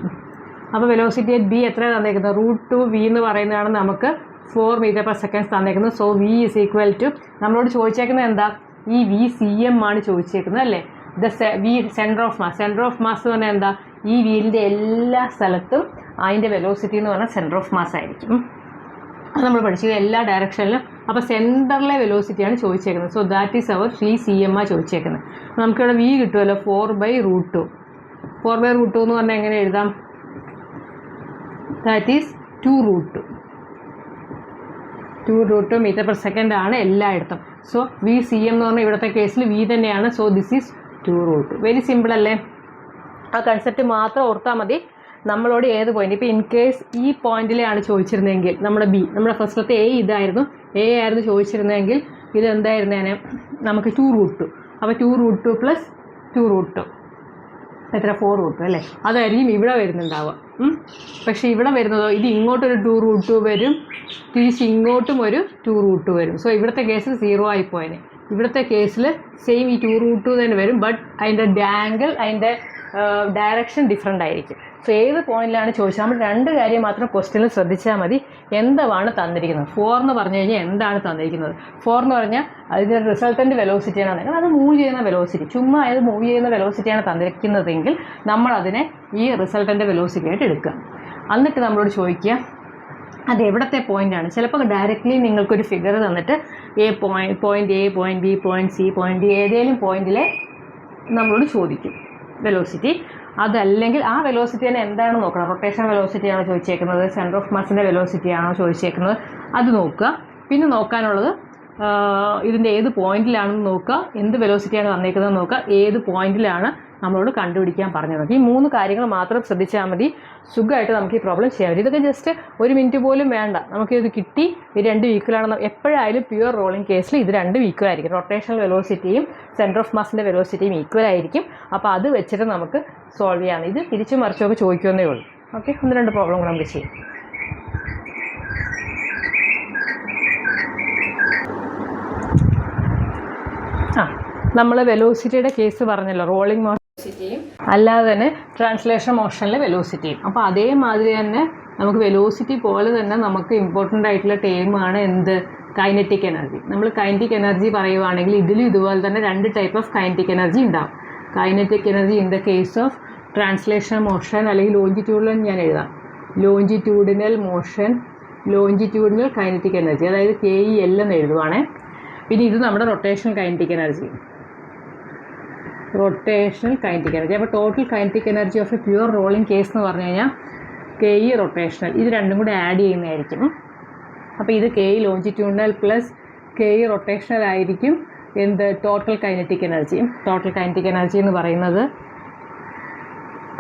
Speaker 1: അപ്പോൾ വെലോസിറ്റി അറ്റ് ബി എത്ര തന്നേക്കുന്നത്, √2V എന്ന് പറയുന്നതാണ് നമുക്ക് 4 മീറ്റർ പെർ സെക്കൻഡ് തന്നേക്കുന്നത്. സോ V = നമ്മളോട് ചോദിച്ചേക്കുന്നത് എന്താ, ഈ VCM ആണ് ചോദിച്ചേക്കുന്നത് അല്ലേ. സെൻറ്റർ ഓഫ് മാസ് എന്ന് പറഞ്ഞാൽ എന്താ, ഈ വീലിൻ്റെ എല്ലാ സ്ഥലത്തും അതിൻ്റെ വെലോസിറ്റി എന്ന് പറഞ്ഞാൽ സെൻറ്റർ ഓഫ് മാസ് ആയിരിക്കും. അത് നമ്മൾ പഠിച്ചത് എല്ലാ ഡയറക്ഷനിലും. അപ്പോൾ സെൻറ്ററിലെ വെലോസിറ്റിയാണ് ചോദിച്ചേക്കുന്നത്. So that is our VCM ചോദിച്ചേക്കുന്നത്. നമുക്കിവിടെ V കിട്ടുമല്ലോ, 4/√2. 4/√2 എന്ന് പറഞ്ഞാൽ എങ്ങനെ എഴുതാം, that is 2√2 metre per second ആണ് എല്ലായിടത്തും. സോ VCM എന്ന് പറഞ്ഞാൽ ഇവിടുത്തെ കേസിൽ V തന്നെയാണ്. So this is 2√2. Very simple അല്ലേ. ആ കൺസെപ്റ്റ് മാത്രം ഓർത്താൽ മതി. നമ്മളോട് ഏത് പോയിന്റ്, ഇപ്പോൾ ഇൻ കേസ് ഈ പോയിന്റിലാണ് ചോദിച്ചിരുന്നെങ്കിൽ നമ്മുടെ ഫസ്റ്റത്തെ ഇതായിരുന്നു, ആയിരുന്നു ചോദിച്ചിരുന്നെങ്കിൽ ഇത് എന്തായിരുന്നേനെ, നമുക്ക് 2√2. അപ്പോൾ 2√2 പ്ലസ് 2√2 എത്ര, 4√2 അല്ലേ. അതായിരിക്കും ഇവിടെ വരുന്നുണ്ടാവുക. പക്ഷേ ഇവിടെ വരുന്നതോ, ഇത് ഇങ്ങോട്ടൊരു 2√2 വരും, തിരിച്ച് ഇങ്ങോട്ടും ഒരു 2√2 വരും. സോ ഇവിടുത്തെ കേസിൽ 0 ആയിപ്പോയനെ. ഇവിടുത്തെ കേസിൽ സെയിം ഈ 2√2 തന്നെ വരും, ബട്ട് അതിൻ്റെ ആംഗിൾ, അതിൻ്റെ ഡയറക്ഷൻ ഡിഫറെൻ്റ് ആയിരിക്കും. സോ ഏത് പോയിന്റിലാണ് ചോദിച്ചാൽ നമ്മൾ രണ്ട് കാര്യം മാത്രം ക്വസ്റ്റ്യനിൽ ശ്രദ്ധിച്ചാൽ മതി. എന്താണ് തന്നിരിക്കുന്നത്, 4 എന്ന് പറഞ്ഞു കഴിഞ്ഞാൽ എന്താണ് തന്നിരിക്കുന്നത്. 4 എന്ന് പറഞ്ഞാൽ അതിൻ്റെ റിസൾട്ടൻ്റ് വെലോസിറ്റിയാണ് തന്നിരിക്കുന്നത്, അത് മൂവ് ചെയ്യുന്ന വെലോസിറ്റി, ചുമ്മാ അത് മൂവ് ചെയ്യുന്ന വെലോസിറ്റിയാണ് തന്നിരിക്കുന്നതെങ്കിൽ നമ്മളതിനെ ഈ റിസൾട്ടൻ്റ് വെലോസിറ്റി ആയിട്ട് എടുക്കുക. എന്നിട്ട് നമ്മളോട് ചോദിക്കുക അത് എവിടത്തെ പോയിൻ്റാണ്. ചിലപ്പോൾ ഡയറക്റ്റ്ലി നിങ്ങൾക്കൊരു ഫിഗർ തന്നിട്ട് point A, point B, point C, point D ഏതെങ്കിലും പോയിന്റിലെ നമ്മളോട് ചോദിക്കും വെലോസിറ്റി. അതല്ലെങ്കിൽ ആ വെലോസിറ്റി തന്നെ എന്താണെന്ന് നോക്കണം. റൊട്ടേഷൻ വെലോസിറ്റി ആണോ ചോദിച്ചേക്കുന്നത്, സെൻറ്റർ ഓഫ് മാസിൻ്റെ വെലോസിറ്റി ആണോ ചോദിച്ചേക്കുന്നത്, അത് നോക്കുക. പിന്നെ നോക്കാനുള്ളത് ഇതിൻ്റെ ഏത് പോയിന്റിലാണെന്ന് നോക്കുക, എന്ത് വെലോസിറ്റിയാണ് വന്നേക്കുന്നത് നോക്കുക, ഏത് പോയിന്റിലാണ് നമ്മളോട് കണ്ടുപിടിക്കാൻ പറഞ്ഞത്. ഈ 3 കാര്യങ്ങൾ മാത്രം ശ്രദ്ധിച്ചാൽ മതി, സുഖമായിട്ട് നമുക്ക് ഈ പ്രോബ്ലം ചെയ്യാൻ പറ്റും. ഇതൊക്കെ ജസ്റ്റ് 1 മിനിറ്റ് പോലും വേണ്ട, നമുക്കിത് കിട്ടി. ഇത് 2 ഈക്വലാണെന്ന് എപ്പോഴായാലും പ്യുവർ റോളിംഗ് കേസിൽ ഇത് 2 ഈക്വൽ ആയിരിക്കും. റൊട്ടേഷണൽ വെലോസിറ്റിയും സെൻറ്റർ ഓഫ് മാസിൻ്റെ വെലോസിറ്റിയും ഈക്വൽ ആയിരിക്കും. അപ്പോൾ അത് വെച്ചിട്ട് നമുക്ക് സോൾവ് ചെയ്യാം. ഇത് തിരിച്ചു മറിച്ചൊക്കെ ചോദിക്കുമെന്നേ ഉള്ളൂ. ഓക്കെ, 1-2 പ്രോബ്ലം കൂടെ നമുക്ക് ചെയ്യാം. നമ്മൾ വെലോസിറ്റിയുടെ കേസ് പറഞ്ഞല്ലോ, റോളിംഗ് വെലോസിറ്റിയും അല്ലാതെ തന്നെ ട്രാൻസ്ലേഷൻ മോഷനിലെ വെലോസിറ്റിയും. അപ്പോൾ അതേമാതിരി തന്നെ നമുക്ക് വെലോസിറ്റി പോലെ തന്നെ നമുക്ക് ഇമ്പോർട്ടൻ്റ് ആയിട്ടുള്ള ടേമാണ് എന്ത്, കൈനറ്റിക് എനർജി. നമ്മൾ കൈനറ്റിക് എനർജി പറയുവാണെങ്കിൽ ഇതിലും ഇതുപോലെ തന്നെ 2 ടൈപ്പ് ഓഫ് കൈനറ്റിക് എനർജി ഉണ്ടാവും. Kinetic energy in the case of translation motion അല്ലെങ്കിൽ ലോഞ്ചിറ്റ്യൂഡിനൽ ഞാൻ എഴുതാം, longitudinal motion, longitudinal kinetic energy, അതായത് KEL എന്ന് എഴുതുവാണേ. പിന്നെ ഇത് നമ്മുടെ rotational kinetic energy, rotational kinetic energy. അപ്പോൾ total kinetic energy of a pure rolling case എന്ന് പറഞ്ഞു കഴിഞ്ഞാൽ KE റൊട്ടേഷണൽ, ഇത് രണ്ടും കൂടെ ആഡ് ചെയ്യുന്നതായിരിക്കും. അപ്പോൾ ഇത് KE longitudinal plus KE rotational ആയിരിക്കും എന്ത്, total kinetic energy. Total kinetic energy എന്ന് പറയുന്നത്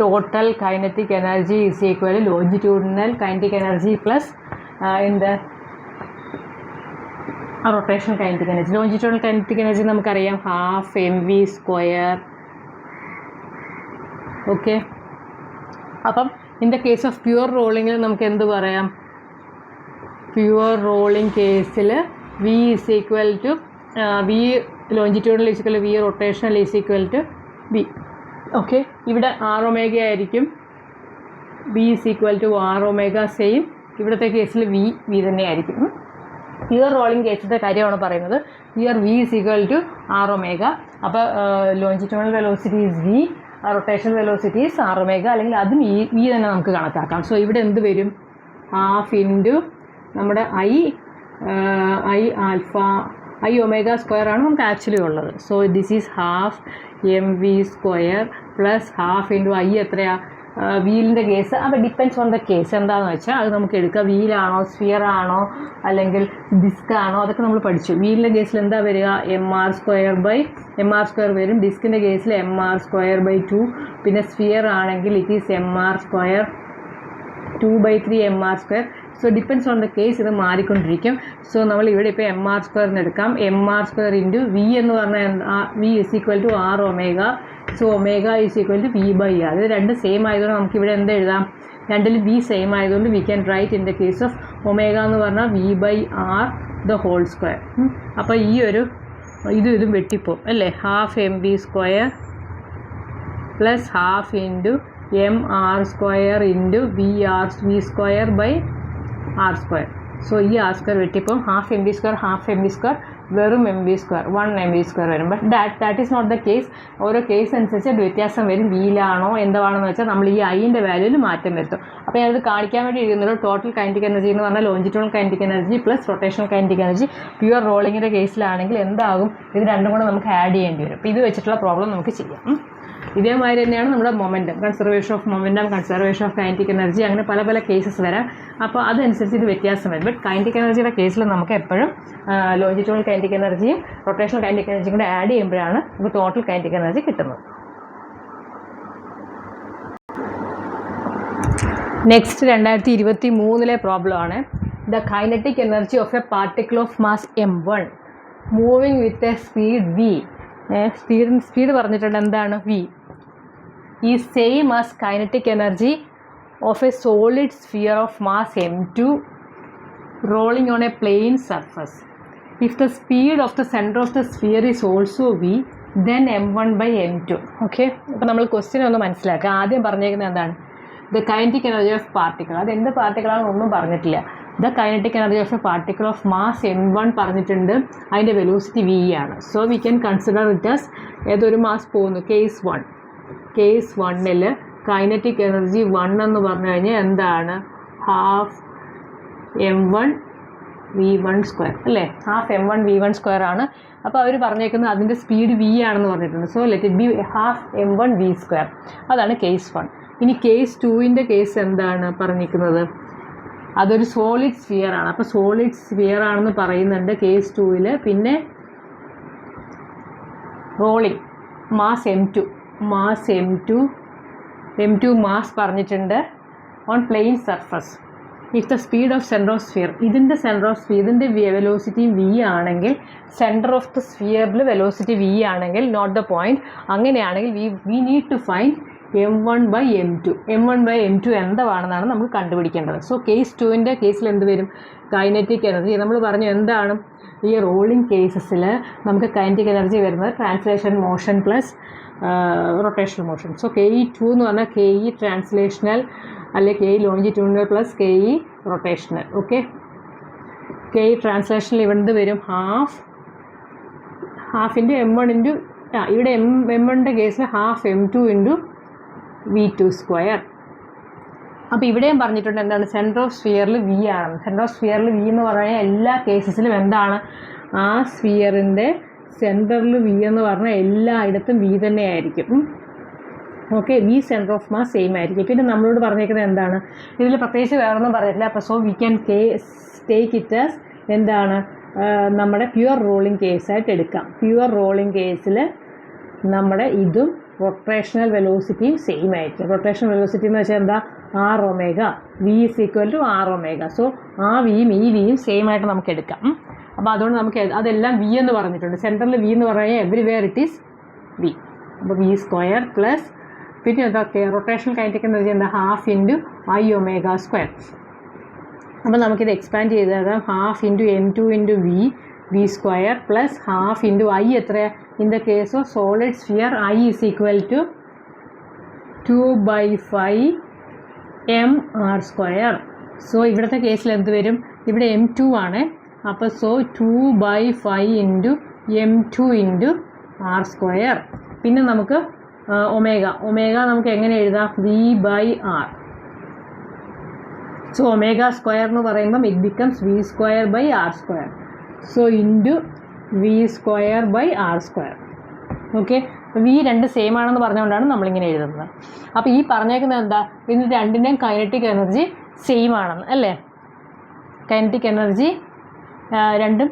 Speaker 1: total kinetic energy is equal longitudinal kinetic energy plus എന്ത്, rotational kinetic energy. Longitudinal kinetic energy നമുക്കറിയാം 12 mv². ഓക്കെ, അപ്പം in the case of pure റോളിങ്ങിൽ നമുക്ക് എന്ത് പറയാം, പ്യുവർ റോളിംഗ് കേസിൽ V is equal to V longitudinal is equal V rotational is equal to V. Okay, ഇവിടെ R omega ആയിരിക്കും, V is equal to R omega same. ഇവിടുത്തെ കേസിൽ V തന്നെയായിരിക്കും. പ്യുവർ റോളിംഗ് കേസിൻ്റെ കാര്യമാണ് പറയുന്നത്. Here V is equal to R omega. അപ്പോൾ longitudinal velocity is V, rotational velocity is R omega, അല്ലെങ്കിൽ അതും V തന്നെ നമുക്ക് കണക്കാക്കാം. സോ ഇവിടെ എന്ത് വരും, ഹാഫ് ഇൻറ്റു നമ്മുടെ I ആൽഫ I ഒമേഗ² ആണ് നമുക്ക് ആക്ച്വലി ഉള്ളത്. So this is half mv² plus half into I എത്രയാണ്, വീലിൻ്റെ കേസ്. അപ്പോൾ ഡിപ്പെൻഡ്സ് ഓൺ ദ കേസ് എന്താണെന്ന് വെച്ചാൽ അത് നമുക്ക് എടുക്കാം. വീലാണോ സ്ഫിയർ ആണോ അല്ലെങ്കിൽ ഡിസ്ക് ആണോ, അതൊക്കെ നമ്മൾ പഠിച്ചു. വീലിൻ്റെ കേസിൽ എന്താ വരിക, mr² വരും. ഡിസ്കിൻ്റെ കേസിൽ mr²/2. പിന്നെ സ്ഫിയർ ആണെങ്കിൽ it is mr², 2/3 mr². So depends on the case ഇത് മാറിക്കൊണ്ടിരിക്കും. സോ നമ്മൾ ഇവിടെ ഇപ്പോൾ mr² എടുക്കാം. mr² ഇൻറ്റു V എന്ന് പറഞ്ഞാൽ V is equal to R omega. So omega is equal to V/R. ഇത് രണ്ട് സെയിം ആയതുകൊണ്ട് നമുക്കിവിടെ എന്ത് എഴുതാം, രണ്ടിലും V സെയിം ആയതുകൊണ്ട് we can write in the case of omega എന്ന് പറഞ്ഞാൽ V/R ദ ഹോൾ സ്ക്വയർ. അപ്പോൾ ഈ ഒരു ഇതും വെട്ടിപ്പോവും അല്ലേ, half mv² plus half into mr² into V²/R². So ഈ R² വെട്ടിപ്പോൾ ഹാഫ് mv², വെറും mv², 1 mv² വരും. But that is not the case. ഓരോ കേസ് അനുസരിച്ച് വ്യത്യാസം വരും. വീലാണോ എന്താണെന്ന് വെച്ചാൽ നമ്മൾ ഈ ഐൻ്റെ വാല്യൂവിൽ മാറ്റം വരുത്തും. അപ്പോൾ ഞാനത് കാണിക്കാൻ വേണ്ടി എഴുതുന്നത് ടോട്ടൽ കൈനറ്റിക് എനർജി എന്ന് പറഞ്ഞാൽ longitudinal kinetic energy plus rotational kinetic energy. Pure റോളിങ്ങിൻ്റെ കേസിലാണെങ്കിൽ എന്താകും, ഇത് രണ്ടും കൂടെ നമുക്ക് ആഡ് ചെയ്യേണ്ടി വരും. അപ്പോൾ ഇത് വെച്ചിട്ടുള്ള പ്രോബ്ലം നമുക്ക് ചെയ്യാം. ഇതേമാതിരി തന്നെയാണ് നമ്മുടെ momentum, conservation of momentum, conservation of kinetic energy, അങ്ങനെ പല പല കേസസ് വരാം. അപ്പോൾ അതനുസരിച്ച് ഇത് വ്യത്യാസം വരും. ബട്ട് കൈനറ്റിക് എനർജിയുടെ കേസിൽ നമുക്ക് എപ്പോഴും ലോഞ്ചിറ്റ്യൂഡിനൽ കൈനറ്റിക് എനർജിയും റൊട്ടേഷണൽ കൈനറ്റിക് എനർജിയും കൂടെ ആഡ് ചെയ്യുമ്പോഴാണ് നമുക്ക് ടോട്ടൽ കൈനറ്റിക് എനർജി കിട്ടുന്നത്. നെക്സ്റ്റ് 2023 പ്രോബ്ലം ആണ്. The kinetic energy of a particle of mass m1 moving with a speed v. Speed പറഞ്ഞിട്ടുണ്ട്, എന്താണ് V, ഈ same as kinetic energy of a solid sphere of mass m2 rolling on a plane surface. If the speed of the centre of the sphere is also V, then m1/m2. Okay, അപ്പോൾ നമ്മൾ question ഒന്ന് മനസ്സിലാക്കുക. ആദ്യം പറഞ്ഞേക്കുന്നത് എന്താണ്, the kinetic energy of particle. അത് എന്ത് പാർട്ടിക്കിളാണെന്ന് ഒന്നും പറഞ്ഞിട്ടില്ല. The kinetic energy of a particle of mass m1 പറഞ്ഞിട്ടുണ്ട്, അതിൻ്റെ വെലോസിറ്റി V ആണ്. So we can consider it as ഏതൊരു മാസ് പോകുന്നു, കേസ് 1. കേസ് 1ൽ കൈനറ്റിക് എനർജി 1 എന്ന് പറഞ്ഞു കഴിഞ്ഞാൽ എന്താണ്, ഹാഫ് m1 v1² അല്ലേ, ഹാഫ് m1 v1² ആണ്. അപ്പോൾ അവർ പറഞ്ഞേക്കുന്നത് അതിൻ്റെ സ്പീഡ് V ആണെന്ന് പറഞ്ഞിട്ടുണ്ട്. So let it B half m1 v². അതാണ് കേസ് 1. ഇനി കേസ് 2ൻ്റെ കേസ് എന്താണ് പറഞ്ഞിരിക്കുന്നത്, അതൊരു സോളിഡ് സ്ഫിയർ ആണ്. അപ്പോൾ സോളിഡ് സ്ഫിയർ ആണെന്ന് പറയുന്നുണ്ട് കേസ് 2ൽ. പിന്നെ റോളിംഗ് മാസ് m2 മാസ് പറഞ്ഞിട്ടുണ്ട് on plane surface. If the speed of centre of sphere, ഇതിൻ്റെ സെൻറ്റർ ഓഫ് സ്ഫിയർ, ഇതിൻ്റെ വെലോസിറ്റി V ആണെങ്കിൽ, സെൻറ്റർ ഓഫ് ദ സ്ഫിയറിൽ വെലോസിറ്റി V ആണെങ്കിൽ, നോട്ട് ദ പോയിൻറ്റ്, അങ്ങനെയാണെങ്കിൽ we need to find m1/m2 എന്താണെന്നാണ് നമുക്ക് കണ്ടുപിടിക്കേണ്ടത്. സോ കേസ് 2ൻ്റെ കേസിൽ എന്ത് വരും, കൈനറ്റിക് എനർജി നമ്മൾ പറഞ്ഞു എന്താണ്, ഈ റോളിംഗ് കേസസിൽ നമുക്ക് കൈനറ്റിക് എനർജി വരുന്നത് translation motion plus rotational motion. So KE2 എന്ന് പറഞ്ഞാൽ KE ട്രാൻസ്ലേഷണൽ അല്ലെങ്കിൽ K longitudinal plus K E rotational. Okay, K E ട്രാൻസ്ലേഷനിൽ ഇവിടുന്ന് വരും ഹാഫ് ഇൻറ്റു M1 ഇൻറ്റു ഇവിടെ M1ൻ്റെ കേസിൽ half M2 into V2 square. അപ്പോൾ ഇവിടെയും പറഞ്ഞിട്ടുണ്ട് എന്താണ്, സെൻറ്റർ ഓഫ് സ്ഫിയറിൽ വി ആണ്. സെൻറ്റർ ഓഫ് സ്ഫിയറിൽ വി എന്ന് പറഞ്ഞാൽ എല്ലാ കേസസിലും എന്താണ്, ആ സ്ഫിയറിൻ്റെ സെൻറ്ററിൽ വി എന്ന് പറഞ്ഞാൽ എല്ലായിടത്തും വി തന്നെ ആയിരിക്കും. Okay, V centre of mass same ആയിരിക്കും. പിന്നെ നമ്മളോട് പറഞ്ഞേക്കുന്നത് എന്താണ്, ഇതിൽ പ്രത്യേകിച്ച് വേറൊന്നും പറഞ്ഞിട്ടില്ല. അപ്പോൾ so we can take it as എന്താണ്, നമ്മുടെ പ്യുവർ റോളിംഗ് കേസായിട്ട് എടുക്കാം. പ്യുവർ റോളിംഗ് കേസിൽ നമ്മുടെ ഇതും റൊട്ടേഷണൽ വെലോസിറ്റിയും സെയിം ആയിരിക്കും. റൊട്ടേഷണൽ വെലോസിറ്റി എന്ന് വെച്ചാൽ എന്താ, R omega, V is equal to R omega. So ആ വിയും ഈ വിയും സെയിം ആയിട്ട് നമുക്ക് എടുക്കാം. അപ്പോൾ അതുകൊണ്ട് നമുക്ക് അതെല്ലാം വി എന്ന് പറഞ്ഞിട്ടുണ്ട്. സെൻറ്ററിൽ വി എന്ന് പറഞ്ഞു കഴിഞ്ഞാൽ എവറിവെയർ ഇറ്റ് ഈസ് വി. അപ്പോൾ വി സ്ക്വയർ പ്ലസ് പിന്നെ എന്തൊക്കെ റൊട്ടേഷണൽ കൈനറ്റിക് എനർജി എന്താ, half into I omega square. അപ്പോൾ നമുക്കിത് എക്സ്പാൻഡ് ചെയ്തത് half into M2 into V square plus half into I എത്ര, in the case of solid sphere I is equal to 2/5 mr square. So ഇവിടുത്തെ കേസിൽ എന്ത് വരും, ഇവിടെ M2 ആണ്. അപ്പോൾ so 2/5 into M2 into R square. പിന്നെ നമുക്ക് ഒമേഗ നമുക്ക് എങ്ങനെ എഴുതാം, V/R. സോ ഒമേഗ സ്ക്വയർ എന്ന് പറയുമ്പം it becomes V square by R square. So into V square by R square. Okay, V രണ്ട് സെയിം ആണെന്ന് പറഞ്ഞുകൊണ്ടാണ് നമ്മളിങ്ങനെ എഴുതുന്നത്. അപ്പോൾ ഈ പറഞ്ഞേക്കുന്നത് എന്താ, ഇത് രണ്ടിൻ്റെയും കൈനറ്റിക് എനർജി സെയിം ആണെന്ന് അല്ലേ. കൈനറ്റിക് എനർജി രണ്ടും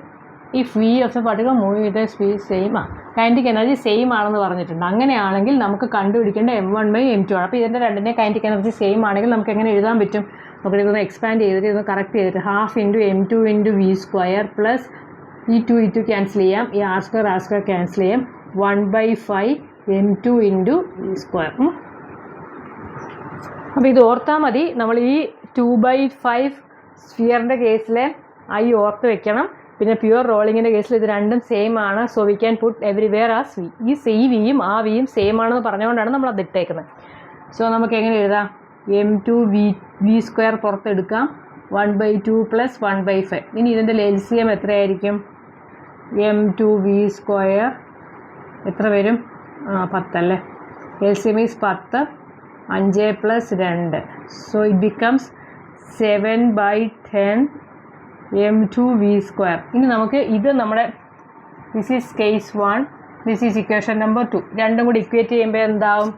Speaker 1: if we of A particle move with speed same kinetic energy same ആണെന്ന് പറഞ്ഞിട്ടുണ്ട്. അങ്ങനെയാണെങ്കിൽ നമുക്ക് കണ്ടുപിടിക്കേണ്ട M1/M2 ആണ്. അപ്പോൾ ഇതിൻ്റെ രണ്ടിൻ്റെയും കൈനറ്റിക് എനർജി സെയിം ആണെങ്കിൽ നമുക്ക് എങ്ങനെ എഴുതാൻ പറ്റും, നമുക്ക് ഇതൊന്ന് എക്സ്പാൻഡ് ചെയ്തിട്ട് ഇതൊന്ന് കറക്റ്റ് ചെയ്തിട്ട് half into M2 into V square plus ഈ 2 ക്യാൻസൽ ചെയ്യാം, ഈ ആർ സ്ക്വയർ ക്യാൻസൽ ചെയ്യാം, 1/5 M2 ഇൻറ്റു വി സ്ക്വയർ. അപ്പോൾ ഇത് ഓർത്താൽ മതി. നമ്മൾ ഈ 2/5 സ്ഫിയറിൻ്റെ കേസിലെ ഐ ഓർത്ത് വെക്കണം. പിന്നെ പ്യുവർ റോളിങ്ങിൻ്റെ കേസിൽ ഇത് രണ്ടും സെയിം ആണ്. So we can put everywhere as we. ഈ വിയും ആ വിയും സെയിം ആണെന്ന് പറഞ്ഞുകൊണ്ടാണ് നമ്മൾ അത് ഇട്ടേക്കുന്നത്. സോ നമുക്ക് എങ്ങനെ എഴുതാം, M2 വി സ്ക്വയർ പുറത്തെടുക്കാം, 1/2 പ്ലസ് 1/5. ഇനി ഇതിൻ്റെ LCM എത്രയായിരിക്കും, M2 വി സ്ക്വയർ എത്ര വരും, 10 അല്ലേ. LCM is 10, 5 plus 2. So it becomes 7/10 M2 V square. ഇനി നമുക്ക് ഇത് നമ്മുടെ this is case 1, this is equation number 2. രണ്ടും കൂടി ഇക്വേറ്റ് ചെയ്യുമ്പോൾ എന്താവും,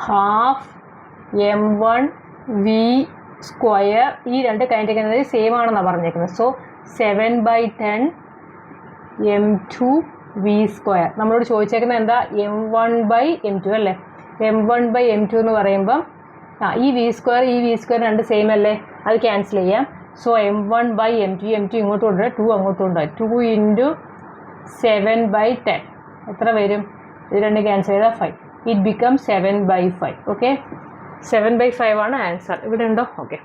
Speaker 1: ഹാഫ് M1 വി സ്ക്വയർ. ഈ രണ്ട് കൈനറ്റിക് എനർജി സെയിം ആണെന്നാണ് പറഞ്ഞേക്കുന്നത്. So 7/10 M2 V square. നമ്മളോട് ചോദിച്ചേക്കുന്നത് എന്താ, M1/M2 അല്ലേ. M1/M2 എന്ന് പറയുമ്പം ഈ വി സ്ക്വയർ രണ്ട് സെയിം അല്ലേ, അത് ക്യാൻസൽ ചെയ്യാം. സോ M1/M2 ഇങ്ങോട്ടും ഉണ്ട്, 2 അങ്ങോട്ടും ഉണ്ട്. 2 ഇൻറ്റു 7/10 എത്ര വരും, ഇത് രണ്ട് ക്യാൻസൽ ചെയ്താൽ 5. It become 7/5. ഓക്കെ, 7/5 ആണ് ആൻസർ. ഇവിടെ ഉണ്ടോ, ഓക്കെ.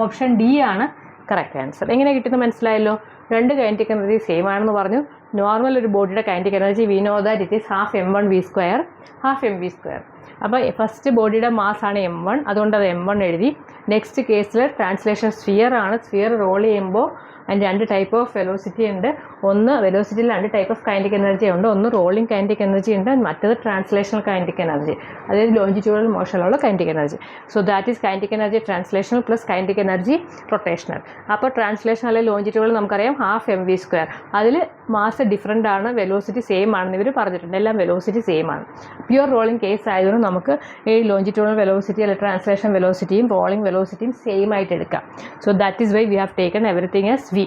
Speaker 1: ഓപ്ഷൻ ഡി ആണ് കറക്റ്റ് ആൻസർ. എങ്ങനെ കിട്ടുന്നത് മനസ്സിലായല്ലോ. രണ്ട് കൈനറ്റിക് എനർജി സെയിം ആണെന്ന് പറഞ്ഞു. നോർമൽ ഒരു ബോഡിയുടെ kinetic energy we know that it is half M1 V square, half M V square. അപ്പോൾ ഫസ്റ്റ് ബോഡിയുടെ മാസാണ് M1, അതുകൊണ്ട് അത് M1 എഴുതി. നെക്സ്റ്റ് കേസിൽ ട്രാൻസ്ലേഷൻ സ്ഫിയർ ആണ്. സ്ഫിയർ റോൾ ചെയ്യുമ്പോൾ അതിന് രണ്ട് ടൈപ്പ് ഓഫ് വെലോസിറ്റി ഉണ്ട്. ഒന്ന് വെലോസിറ്റിയിൽ രണ്ട് ടൈപ്പ് ഓഫ് കൈനറ്റിക് എനർജി ഉണ്ട്. ഒന്ന് റോളിംഗ് കൈനറ്റിക് എനർജി ഉണ്ട്, മറ്റേത് ട്രാൻസ്ലേഷണൽ കൈനറ്റിക് എനർജി, അതായത് ലോഞ്ചിറ്റ്യൂഡൽ മോഷനിലുള്ള kinetic energy. So that is kinetic energy translational plus kinetic energy rotational. അപ്പോൾ ട്രാൻസ്ലേഷൻ അല്ലെങ്കിൽ ലോഞ്ചിറ്റ്യൂഡൽ നമുക്കറിയാം ഹാഫ് M V സ്ക്വയർ. അതിൽ മാസ് ഡിഫറൻ്റ് ആണ്, വെലോസിറ്റി സെയിം ആണെന്ന് ഇവർ പറഞ്ഞിട്ടുണ്ട്. എല്ലാം വെലോസിറ്റി സെയിം ആണ്. പ്യുവർ റോളിംഗ് കേസ് ആയതുകൊണ്ട് നമുക്ക് ഈ ലോഞ്ചിറ്റ്യൂഡൽ വെലോസിറ്റി അല്ലെങ്കിൽ ട്രാൻസ്ലേഷൻ വെലോസിറ്റിയും റോളിംഗ് വെലോസിറ്റിയും സെയിം ആയിട്ട് എടുക്കാം. So that is why we have taken everything as V.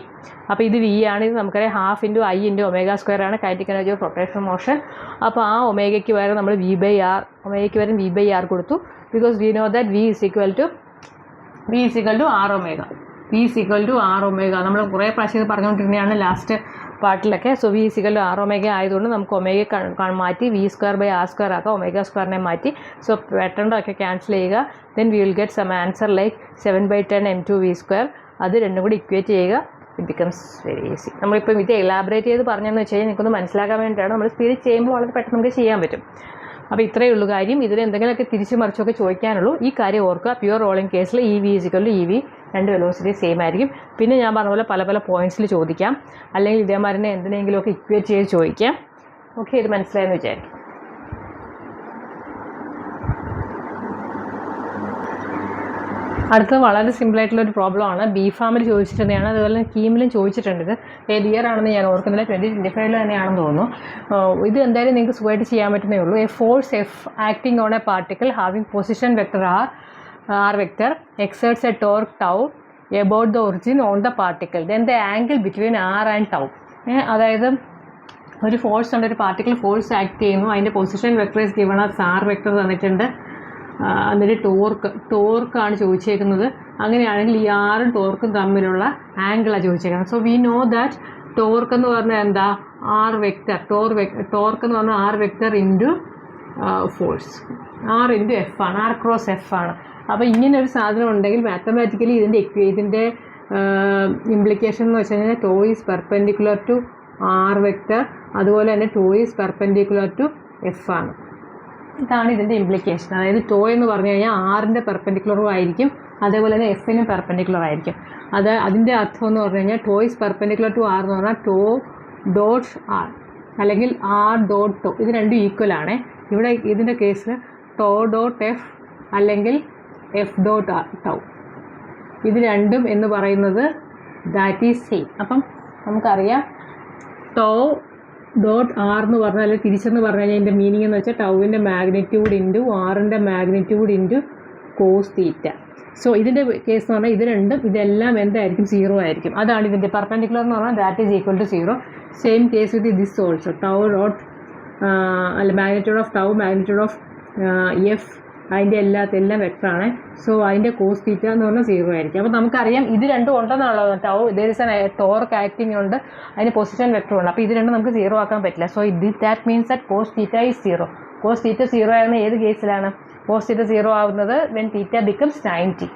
Speaker 1: അപ്പോൾ ഇത് വി ആണ്. ഇത് നമുക്കറിയാം half into I into omega square ആണ് kinetic energy of rotation motion. അപ്പോൾ ആ ഒമേഗയ്ക്ക് വരെ നമ്മൾ V/R, ഒമേഗയ്ക്ക് വരെ V/R കൊടുത്തു. Because we know that V is equal to R omega. V is equal to R omega നമ്മൾ കുറേ പ്രാവശ്യം ഇത് പറഞ്ഞുകൊണ്ടിരുന്നതാണ് ലാസ്റ്റ് പാർട്ടിലൊക്കെ. So V is equal to R omega ആയതുകൊണ്ട് നമുക്ക് ഒമേഗ മാറ്റി V square by R square ആക്കാം. ഒമേഗ സ്ക്വയറിനെ മാറ്റി. സോ പെട്ടെന്നൊക്കെ ക്യാൻസൽ ചെയ്യുക. Then we will get some answer like 7/10 M2 V square. അത് രണ്ടും കൂടി ഇക്വേറ്റ് ചെയ്യുക. It becomes very easy. നമ്മളിപ്പം ഇത് എലാബറേറ്റ് ചെയ്ത് പറഞ്ഞതെന്ന് വെച്ച് കഴിഞ്ഞാൽ നിങ്ങൾക്കൊന്ന് മനസ്സിലാക്കാൻ വേണ്ടിയിട്ടാണ്. നമ്മൾ സ്പീഡ് ചെയ്യുമ്പോൾ വളരെ പെട്ടെന്ന് നമുക്ക് ചെയ്യാൻ പറ്റും. അപ്പോൾ ഇത്രയേ ഉള്ളൂ കാര്യം. ഇതിൽ എന്തെങ്കിലുമൊക്കെ തിരിച്ചു മറിച്ചൊക്കെ ചോദിക്കാനുള്ളൂ. ഈ കാര്യം ഓർക്കുക, പ്യുവർ റോളിംഗ് കേസിൽ ഇ വി ഈക്വൽ ഇ വി, രണ്ട് വെലോസിറ്റി സെയിം ആയിരിക്കും. പിന്നെ ഞാൻ പറഞ്ഞ പോലെ പല പല പോയിന്റ്സിൽ ചോദിക്കാം, അല്ലെങ്കിൽ ഇതേമാതിരി എന്തിനെങ്കിലുമൊക്കെ ഇക്വേറ്റ് ചെയ്ത് ചോദിക്കാം. ഓക്കെ, ഇത് മനസ്സിലായെന്ന് വിചാരിക്കും. അടുത്തത് വളരെ സിമ്പിളായിട്ടുള്ളൊരു പ്രോബ്ലമാണ്. ബി ഫാമിൽ ചോദിച്ചിട്ടുള്ളതാണ്, അതുപോലെ കീമിലും ചോദിച്ചിട്ടുണ്ട്. ഇത് ഏത് ഇയർ ആണെന്ന് ഞാൻ ഓർക്കുന്നില്ല, 2025 തന്നെയാണെന്ന് തോന്നുന്നു. ഇത് എന്തായാലും നിങ്ങൾക്ക് സുഖമായിട്ട് ചെയ്യാൻ പറ്റുന്നേ ഉള്ളൂ. A force F acting on a particle having position vector R vector exerts a torque tau about the origin on the particle then the angle between R and tau. അതായത് ഒരു ഫോഴ്സ് ഉണ്ട്, ഒരു പാർട്ടിക്കിൾ ഫോഴ്സ് ആക്ട് ചെയ്യുന്നു, അതിൻ്റെ position vector is given as R vector തന്നിട്ടുണ്ട്. എന്നിട്ട് ടോർക്കാണ് ചോദിച്ചേക്കുന്നത്. അങ്ങനെയാണെങ്കിൽ ഈ ആറും ടോർക്കും തമ്മിലുള്ള ആംഗിളാണ് ചോദിച്ചേക്കുന്നത്. So we know that torque എന്ന് പറഞ്ഞാൽ എന്താ, ആർ വെക്ടർ. ടോർക്ക് എന്ന് പറഞ്ഞാൽ R vector into force, R into F ആണ്, ആർ ക്രോസ് എഫ് ആണ്. അപ്പോൾ ഇങ്ങനെ ഒരു സാധനം ഉണ്ടെങ്കിൽ മാത്തമാറ്റിക്കലി ഇതിൻ്റെ ഇംപ്ലിക്കേഷൻ എന്ന് വെച്ച് കഴിഞ്ഞാൽ tau is perpendicular to R vector, അതുപോലെ തന്നെ tau is perpendicular to F ആണ്. ഇതാണ് ഇതിൻ്റെ ഇംപ്ലിക്കേഷൻ. അതായത് ടോ എന്ന് പറഞ്ഞു കഴിഞ്ഞാൽ ആറിൻ്റെ പെർപെൻഡിക്കുലറും ആയിരിക്കും, അതേപോലെ തന്നെ എഫിനും പെർപെൻഡിക്കുലർ ആയിരിക്കും. അതിൻ്റെ അർത്ഥം എന്ന് പറഞ്ഞു കഴിഞ്ഞാൽ tau is perpendicular to R എന്ന് പറഞ്ഞാൽ ടോ ഡോട്ട് ആർ അല്ലെങ്കിൽ ആർ ഡോട്ട് ടോ, ഇത് രണ്ടും ഈക്വൽ ആണ്. ഇവിടെ ഇതിൻ്റെ കേസിൽ ടോ ഡോട്ട് എഫ് അല്ലെങ്കിൽ എഫ് ഡോട്ട് ആർ ടൗ, ഇത് രണ്ടും എന്ന് പറയുന്നത് ദാറ്റ് ഈസ് സെയിം. അപ്പം നമുക്കറിയാം ടോ ഡോട്ട് ആർ എന്ന് പറഞ്ഞാൽ, അല്ലെങ്കിൽ തിരിച്ചെന്ന് പറഞ്ഞു കഴിഞ്ഞാൽ ഇതിൻ്റെ മീനിങ് എന്ന് വെച്ചാൽ ടൗവിൻ്റെ മാഗ്നിറ്റ്യൂഡ് ഇൻറ്റു ആറിൻ്റെ magnitude into cos theta. So ഇതിൻ്റെ കേസ് എന്ന് പറഞ്ഞാൽ ഇത് രണ്ടും ഇതെല്ലാം എന്തായിരിക്കും, 0 ആയിരിക്കും. അതാണ് ഇതിൻ്റെ പെർപെൻഡിക്കുലർ എന്ന് പറഞ്ഞാൽ that is equal to 0. Same case with this also, tau dot അല്ല magnitude of tau, magnitude of F, അതിൻ്റെ എല്ലാം വെക്ടറാണ്. സോ അതിൻ്റെ കോസ് തീറ്റ എന്ന് പറഞ്ഞാൽ 0 ആയിരിക്കും. അപ്പോൾ നമുക്കറിയാം ഇത് രണ്ടും ഉണ്ടെന്നുള്ളത്. Tau there is A torque acting ഉണ്ട്, അതിന് പൊസിഷൻ വെക്ടർ ഉണ്ട്. അപ്പോൾ ഇത് രണ്ടും നമുക്ക് 0 ആക്കാൻ പറ്റില്ല. So that means that cos theta is 0. Cos theta 0 ആകുന്ന ഏത് കേസിലാണ്? കോസ് തീറ്റ 0 ആവുന്നത് വെൻ തീറ്റ ബിക്കംസ് 90.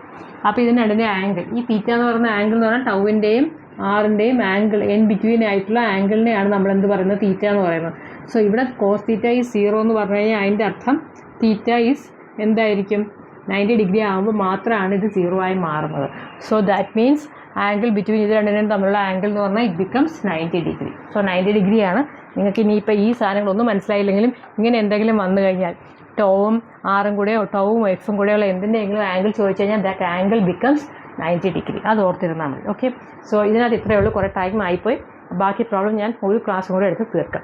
Speaker 1: അപ്പോൾ ഇതിന് രണ്ടിൻ്റെ ആംഗിൾ, ഈ തീറ്റ എന്ന് പറയുന്ന ആംഗിൾ എന്ന് പറഞ്ഞാൽ ടൗവിൻ്റെയും ആറിൻ്റെയും ആംഗിൾ എൻ ബിറ്റ്വീൻ ആയിട്ടുള്ള ആംഗിളിനെയാണ് നമ്മൾ എന്ത് പറയുന്നത്, തീറ്റ എന്ന് പറയുന്നത്. സോ ഇവിടെ കോസ് തീറ്റ ഈസ് 0 എന്ന് പറഞ്ഞു കഴിഞ്ഞാൽ അതിൻ്റെ അർത്ഥം തീറ്റ ഈസ് എന്തായിരിക്കും, 90 ഡിഗ്രി ആകുമ്പോൾ മാത്രമാണ് ഇത് 0 ആയി മാറുന്നത്. So that means angle between ഇത് രണ്ടിനും തമ്മിലുള്ള ആംഗിൾ എന്ന് പറഞ്ഞാൽ ഇറ്റ് ബിക്കംസ് 90 ഡിഗ്രി. സോ 90 ഡിഗ്രിയാണ്. നിങ്ങൾക്ക് ഇനിയിപ്പോൾ ഈ സാധനങ്ങളൊന്നും മനസ്സിലായില്ലെങ്കിലും ഇങ്ങനെ എന്തെങ്കിലും വന്നു കഴിഞ്ഞാൽ ടോവും ആറും കൂടെയോ ടോവും എഫും കൂടെയുള്ള എന്തിൻ്റെയെങ്കിലും ആംഗിൾ ചോദിച്ചു കഴിഞ്ഞാൽ ദാറ്റ് ആംഗിൾ ബിക്കംസ് 90 ഡിഗ്രി. അത് ഓർത്തിരുന്നാൽ മതി. ഓക്കെ, സോ ഇതിനകത്ത് ഇത്രയേ ഉള്ളൂ. കുറേ ടൈം ആയിപ്പോയി. ബാക്കി പ്രോബ്ലം ഞാൻ ഒരു ക്ലാസ്സും കൂടെ എടുത്ത് തീർക്കാം.